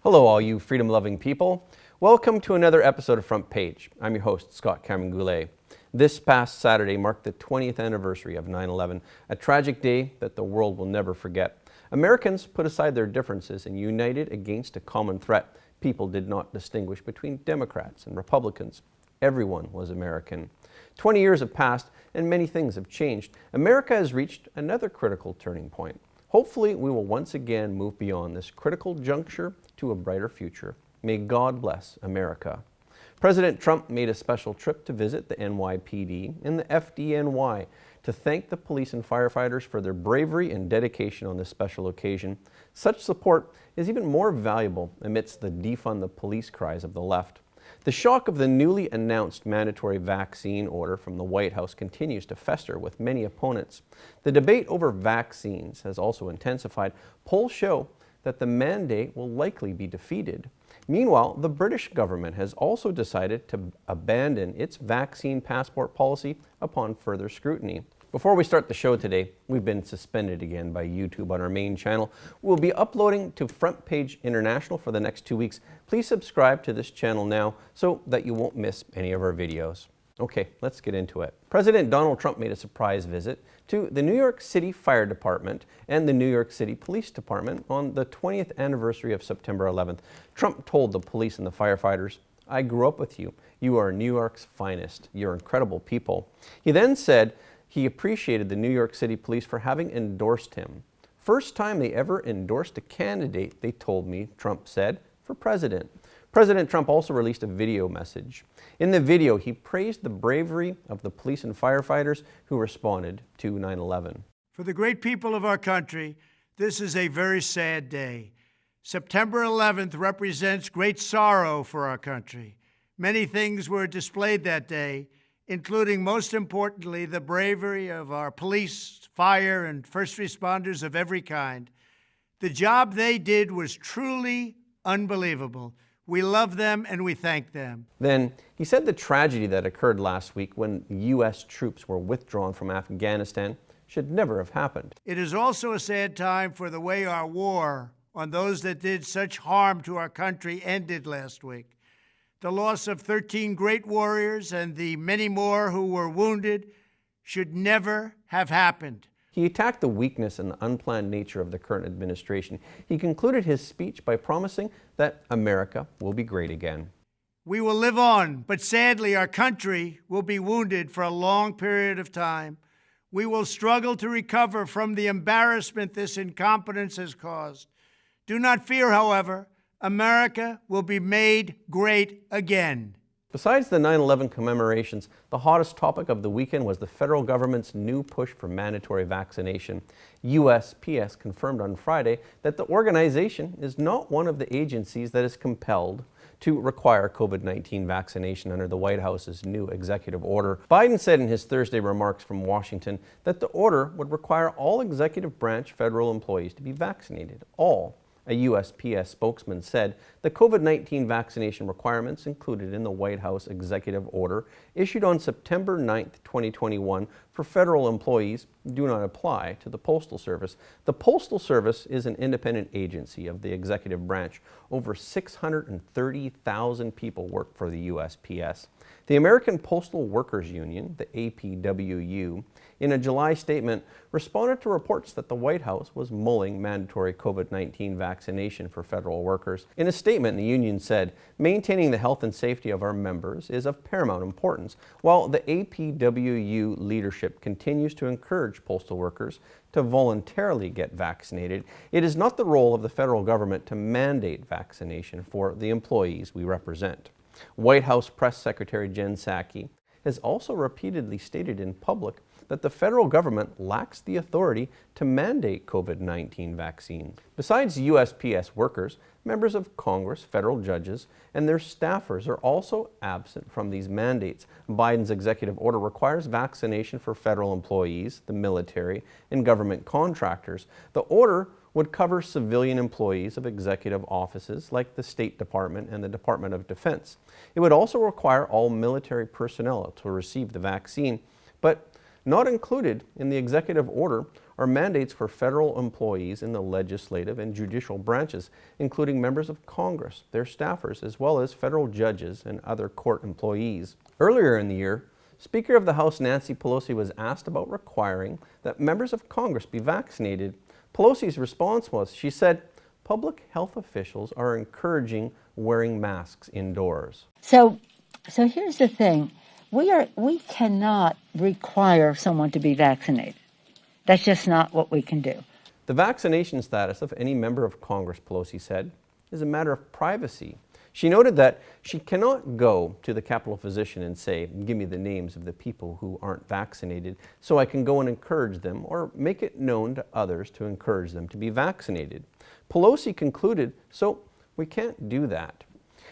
Hello, all you freedom-loving people. Welcome to another episode of Front Page. I'm your host, Scott Cameron Goulet. This past Saturday marked the 20th anniversary of 9/11, a tragic day that the world will never forget. Americans put aside their differences and united against a common threat. People did not distinguish between Democrats and Republicans. Everyone was American. 20 years have passed and many things have changed. America has reached another critical turning point. Hopefully, we will once again move beyond this critical juncture to a brighter future. May God bless America. President Trump made a special trip to visit the NYPD and the FDNY to thank the police and firefighters for their bravery and dedication on this special occasion. Such support is even more valuable amidst the defund the police cries of the left. The shock of the newly announced mandatory vaccine order from the White House continues to fester with many opponents. The debate over vaccines has also intensified. Polls show that the mandate will likely be defeated. Meanwhile, the British government has also decided to abandon its vaccine passport policy upon further scrutiny. Before we start the show today, we've been suspended again by YouTube on our main channel. We'll be uploading to Front Page International for the next 2 weeks. Please subscribe to this channel now so that you won't miss any of our videos. Okay, let's get into it. President Donald Trump made a surprise visit to the New York City Fire Department and the New York City Police Department on the 20th anniversary of September 11th. Trump told the police and the firefighters, "I grew up with you. You are New York's finest. You're incredible people." He then said he appreciated the New York City Police for having endorsed him. First time they ever endorsed a candidate, they told me, Trump said, for president. President Trump also released a video message. In the video, he praised the bravery of the police and firefighters who responded to 9/11. For the great people of our country, this is a very sad day. September 11th represents great sorrow for our country. Many things were displayed that day, including, most importantly, the bravery of our police, fire, and first responders of every kind. The job they did was truly unbelievable. We love them and we thank them. Then he said the tragedy that occurred last week when U.S. troops were withdrawn from Afghanistan should never have happened. It is also a sad time for the way our war on those that did such harm to our country ended last week. The loss of 13 great warriors and the many more who were wounded should never have happened. He attacked the weakness and the unplanned nature of the current administration. He concluded his speech by promising that America will be great again. We will live on, but sadly our country will be wounded for a long period of time. We will struggle to recover from the embarrassment this incompetence has caused. Do not fear, however. America will be made great again. Besides the 9/11 commemorations, the hottest topic of the weekend was the federal government's new push for mandatory vaccination. USPS confirmed on Friday that the organization is not one of the agencies that is compelled to require COVID-19 vaccination under the White House's new executive order. Biden said in his Thursday remarks from Washington that the order would require all executive branch federal employees to be vaccinated. All. A USPS spokesman said the COVID-19 vaccination requirements included in the White House executive order issued on September 9, 2021 for federal employees do not apply to the Postal Service. The Postal Service is an independent agency of the executive branch. Over 630,000 people work for the USPS. The American Postal Workers Union, the APWU, in a July statement, responded to reports that the White House was mulling mandatory COVID-19 vaccination for federal workers. In a statement, the union said, "Maintaining the health and safety of our members is of paramount importance." While the APWU leadership continues to encourage postal workers to voluntarily get vaccinated, it is not the role of the federal government to mandate vaccination for the employees we represent. White House Press Secretary Jen Psaki has also repeatedly stated in public that the federal government lacks the authority to mandate COVID-19 vaccines. Besides USPS workers, members of Congress, federal judges, and their staffers are also absent from these mandates. Biden's executive order requires vaccination for federal employees, the military, and government contractors. The order would cover civilian employees of executive offices like the State Department and the Department of Defense. It would also require all military personnel to receive the vaccine, but not included in the executive order are mandates for federal employees in the legislative and judicial branches, including members of Congress, their staffers, as well as federal judges and other court employees. Earlier in the year, Speaker of the House Nancy Pelosi was asked about requiring that members of Congress be vaccinated. Pelosi's response was, she said, public health officials are encouraging wearing masks indoors. So here's the thing. We cannot require someone to be vaccinated. That's just not what we can do. The vaccination status of any member of Congress, Pelosi said, is a matter of privacy. She noted that she cannot go to the Capitol physician and say, give me the names of the people who aren't vaccinated so I can go and encourage them, or make it known to others to encourage them to be vaccinated. Pelosi concluded, so we can't do that.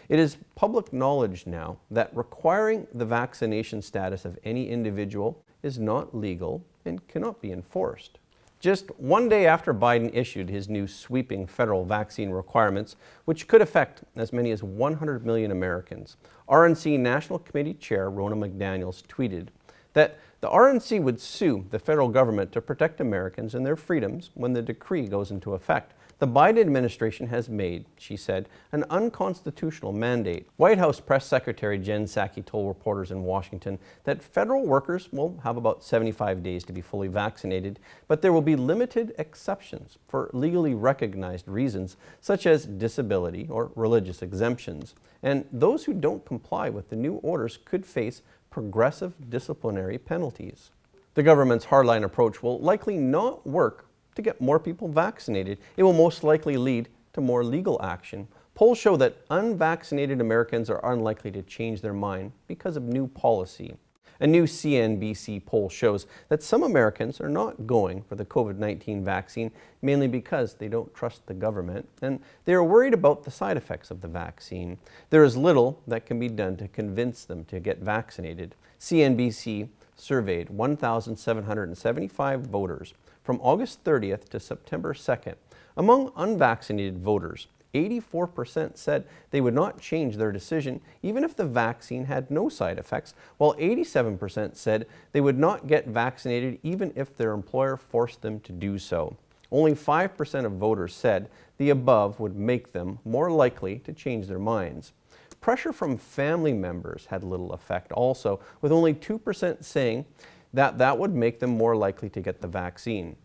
It is public knowledge now that requiring the vaccination status of any individual is not legal and cannot be enforced. Just one day after Biden issued his new sweeping federal vaccine requirements, which could affect as many as 100 million Americans, RNC National Committee Chair Ronna McDaniels tweeted that the RNC would sue the federal government to protect Americans and their freedoms when the decree goes into effect. The Biden administration has made, she said, an unconstitutional mandate. White House Press Secretary Jen Psaki told reporters in Washington that federal workers will have about 75 days to be fully vaccinated, but there will be limited exceptions for legally recognized reasons, such as disability or religious exemptions. And those who don't comply with the new orders could face progressive disciplinary penalties. The government's hardline approach will likely not work to get more people vaccinated. It will most likely lead to more legal action. Polls show that unvaccinated Americans are unlikely to change their mind because of new policy. A new CNBC poll shows that some Americans are not going for the COVID-19 vaccine, mainly because they don't trust the government and they are worried about the side effects of the vaccine. There is little that can be done to convince them to get vaccinated. CNBC surveyed 1,775 voters from August 30th to September 2nd. Among unvaccinated voters, 84% said they would not change their decision even if the vaccine had no side effects, while 87% said they would not get vaccinated even if their employer forced them to do so. Only 5% of voters said the above would make them more likely to change their minds. Pressure from family members had little effect also, with only 2% saying that would make them more likely to get the vaccine.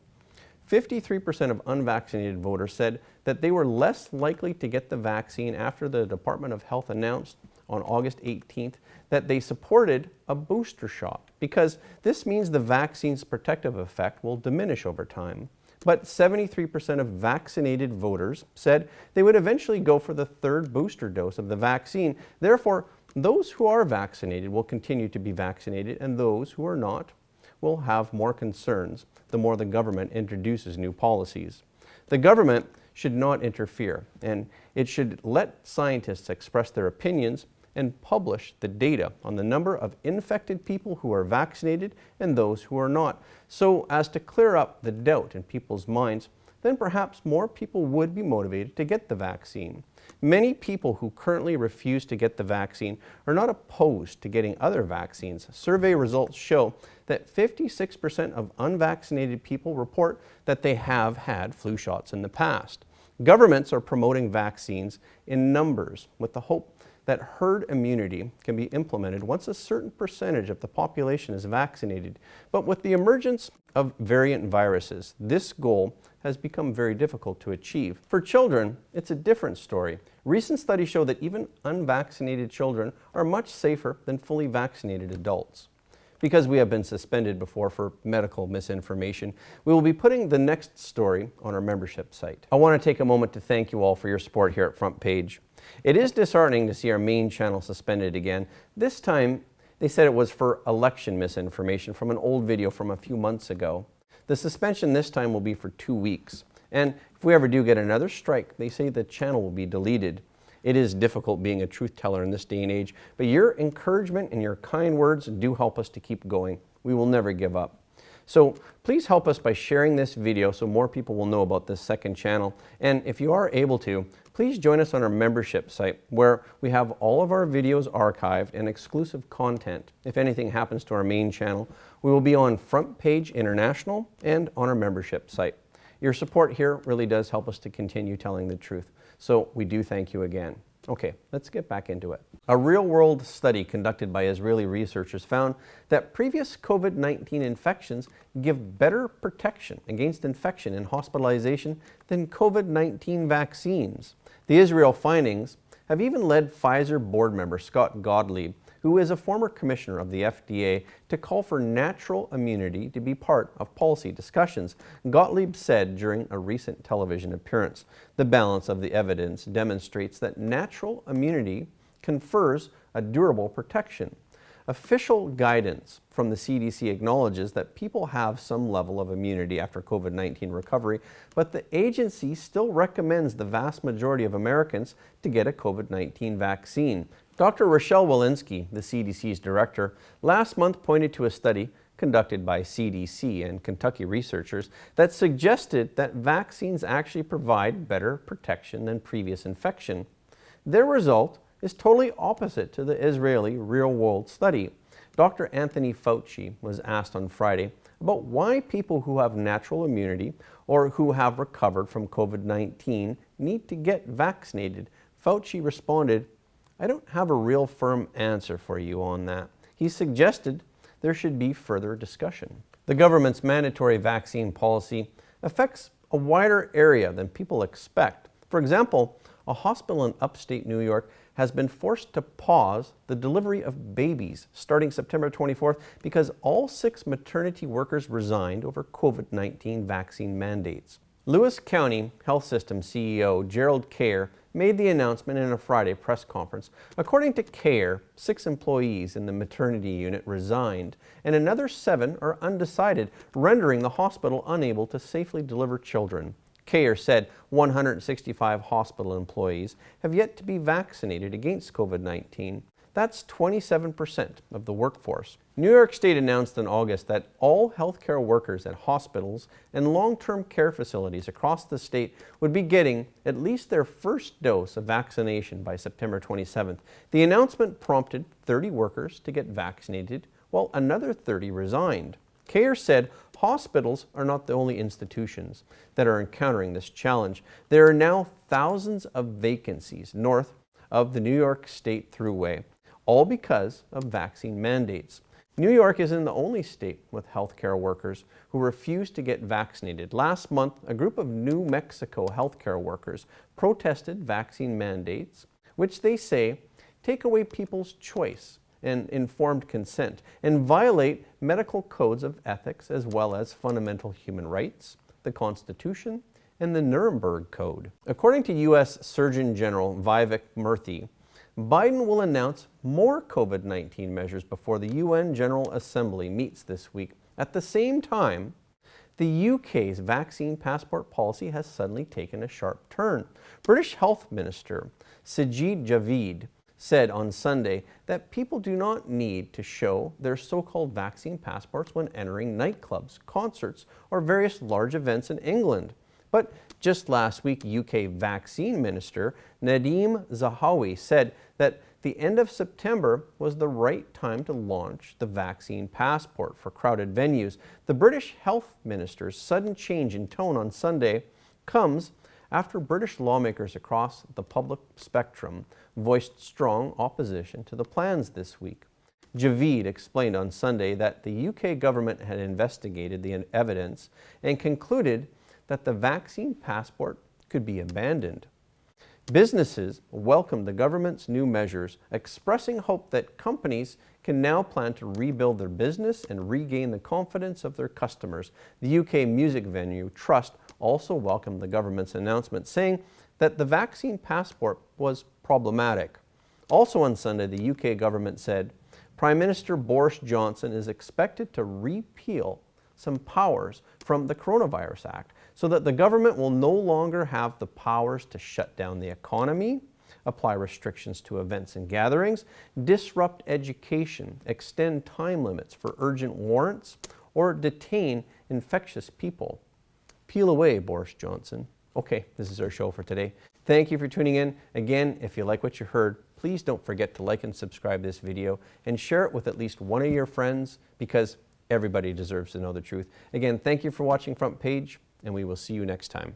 53% of unvaccinated voters said that they were less likely to get the vaccine after the Department of Health announced on August 18th that they supported a booster shot, because this means the vaccine's protective effect will diminish over time. But 73% of vaccinated voters said they would eventually go for the third booster dose of the vaccine. Therefore, those who are vaccinated will continue to be vaccinated, and those who are not will have more concerns the more the government introduces new policies. The government should not interfere, and it should let scientists express their opinions and publish the data on the number of infected people who are vaccinated and those who are not, so as to clear up the doubt in people's minds. Then perhaps more people would be motivated to get the vaccine. Many people who currently refuse to get the vaccine are not opposed to getting other vaccines. Survey results show that 56% of unvaccinated people report that they have had flu shots in the past. Governments are promoting vaccines in numbers with the hope that herd immunity can be implemented once a certain percentage of the population is vaccinated. But with the emergence of variant viruses, this goal has become very difficult to achieve. For children, it's a different story. Recent studies show that even unvaccinated children are much safer than fully vaccinated adults. Because we have been suspended before for medical misinformation, we will be putting the next story on our membership site. I want to take a moment to thank you all for your support here at Front Page. It is disheartening to see our main channel suspended again. This time, they said it was for election misinformation from an old video from a few months ago. The suspension this time will be for 2 weeks. And if we ever do get another strike, they say the channel will be deleted. It is difficult being a truth teller in this day and age, but your encouragement and your kind words do help us to keep going. We will never give up. So please help us by sharing this video so more people will know about this second channel. And if you are able to, please join us on our membership site where we have all of our videos archived and exclusive content. If anything happens to our main channel, we will be on Front Page International and on our membership site. Your support here really does help us to continue telling the truth. So we do thank you again. Okay, let's get back into it. A real-world study conducted by Israeli researchers found that previous COVID-19 infections give better protection against infection and hospitalization than COVID-19 vaccines. The Israel findings have even led Pfizer board member Scott Gottlieb, who is a former commissioner of the FDA, to call for natural immunity to be part of policy discussions. Gottlieb said during a recent television appearance, "The balance of the evidence demonstrates that natural immunity confers a durable protection. Official guidance from the CDC acknowledges that people have some level of immunity after COVID-19 recovery, but the agency still recommends the vast majority of Americans to get a COVID-19 vaccine." Dr. Rochelle Walensky, the CDC's director, last month pointed to a study conducted by CDC and Kentucky researchers that suggested that vaccines actually provide better protection than previous infection. Their result is totally opposite to the Israeli real-world study. Dr. Antony Fauci was asked on Friday about why people who have natural immunity or who have recovered from COVID-19 need to get vaccinated. Fauci responded, "I don't have a real firm answer for you on that." He suggested there should be further discussion. The government's mandatory vaccine policy affects a wider area than people expect. For example, a hospital in upstate New York has been forced to pause the delivery of babies starting September 24th because all 6 maternity workers resigned over COVID-19 vaccine mandates. Lewis County Health System CEO Gerald Kayer made the announcement in a Friday press conference. According to Kayer, 6 employees in the maternity unit resigned, and another 7 are undecided, rendering the hospital unable to safely deliver children. Kayer said 165 hospital employees have yet to be vaccinated against COVID-19. That's 27% of the workforce. New York State announced in August that all healthcare workers at hospitals and long-term care facilities across the state would be getting at least their first dose of vaccination by September 27th. The announcement prompted 30 workers to get vaccinated, while another 30 resigned. Kayer said hospitals are not the only institutions that are encountering this challenge. There are now thousands of vacancies north of the New York State Thruway, all because of vaccine mandates. New York isn't the only state with healthcare workers who refuse to get vaccinated. Last month, a group of New Mexico healthcare workers protested vaccine mandates, which they say take away people's choice and informed consent and violate medical codes of ethics as well as fundamental human rights, the Constitution, and the Nuremberg Code. According to U.S. Surgeon General Vivek Murthy, Biden will announce more COVID-19 measures before the UN General Assembly meets this week. At the same time, the UK's vaccine passport policy has suddenly taken a sharp turn. British Health Minister Sajid Javid said on Sunday that people do not need to show their so-called vaccine passports when entering nightclubs, concerts, or various large events in England. But just last week, UK Vaccine Minister Nadhim Zahawi said that the end of September was the right time to launch the vaccine passport for crowded venues. The British Health Minister's sudden change in tone on Sunday comes after British lawmakers across the public spectrum voiced strong opposition to the plans this week. Javid explained on Sunday that the UK government had investigated the evidence and concluded that the vaccine passport could be abandoned. Businesses welcomed the government's new measures, expressing hope that companies can now plan to rebuild their business and regain the confidence of their customers. The UK music venue Trust also welcomed the government's announcement, saying that the vaccine passport was problematic. Also on Sunday, the UK government said Prime Minister Boris Johnson is expected to repeal some powers from the Coronavirus Act so that the government will no longer have the powers to shut down the economy, apply restrictions to events and gatherings, disrupt education, extend time limits for urgent warrants, or detain infectious people. Peel away, Boris Johnson. Okay, this is our show for today. Thank you for tuning in. Again, if you like what you heard, please don't forget to like and subscribe this video and share it with at least one of your friends, because everybody deserves to know the truth. Again, thank you for watching Front Page, and we will see you next time.